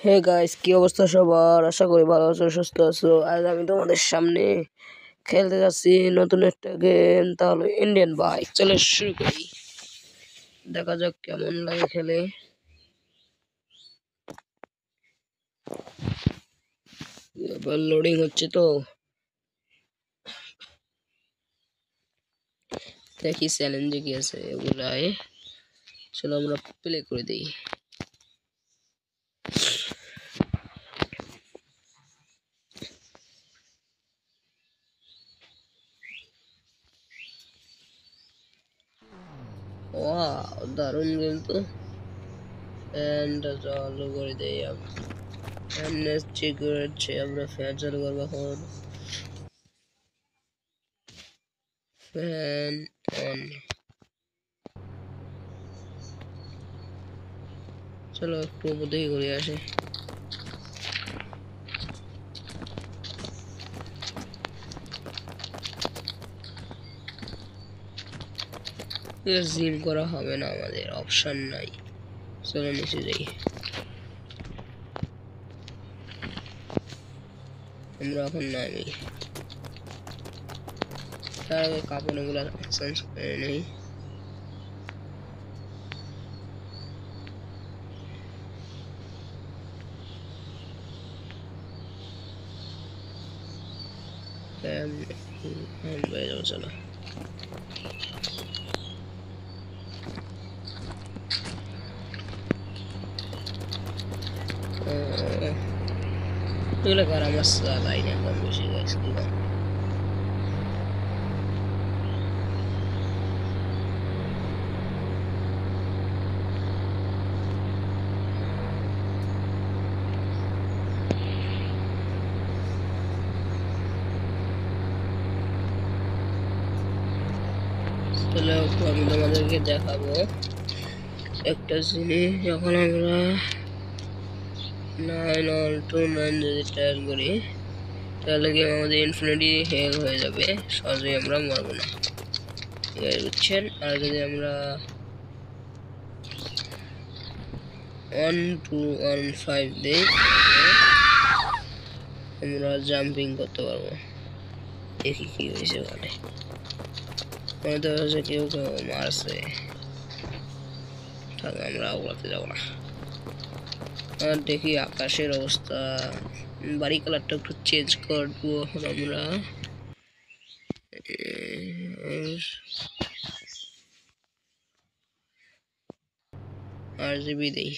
Hey guys, কি অবস্থা সবার? আশা করি ভালো আছো, সুস্থ আছো। আজ আমি তোমাদের সামনে খেলতে যাচ্ছি নতুন একটা গেম, তাহলে ইন্ডিয়ান বাইক। চলো শুরু করি, দেখা যাক কেমন লাগে খেলে। এবার লোডিং হচ্ছে, তো দেখি চ্যালেঞ্জে কি আছে ওগুলাই। চলো আমরা প্লে করে দিই। ওয়াও, দারুণ গেম তো। ফ্যান চালু করে দিই আমরা। ফ্যান চেক করছে, আমরা ফ্যান চালু করবো এখন। Fan on. চলো একটু উপর দিকে ঘুরে আসি। জিম করা হবে না, আমাদের অপশন নাই। চলো নিচে যাই। আমরা এখন নামি, তার আগে কাপড়গুলো চেঞ্জ করে নেই। বেড়ে যাবো, চলো। এগুলো কার আমরা চালাই না কম বেশি গাইস, কি কম। তাহলে আমি তোমাদেরকে দেখাবো একটা জিনিস। যখন আমরা 9 যদি ট্রায়াল করি, তাহলে গেম আমাদের ইনফিনিটি হেল হয়ে যাবে, সহজেই আমরা মরবো না, ঠিক আছে বুঝছেন। আর যদি আমরা 1-2-1-5 দিই, আমরা জাম্পিং করতে পারবো। দেখি কি হয়েছে ওখানে। মনে তো হচ্ছে কেউ কেউ মারছে, আমরা ওগুলাতে যাবো না। আর দেখি আকাশের অবস্থা। বাড়ি কালারটা একটু চেঞ্জ করবো এখন আমরা। RGB দেই।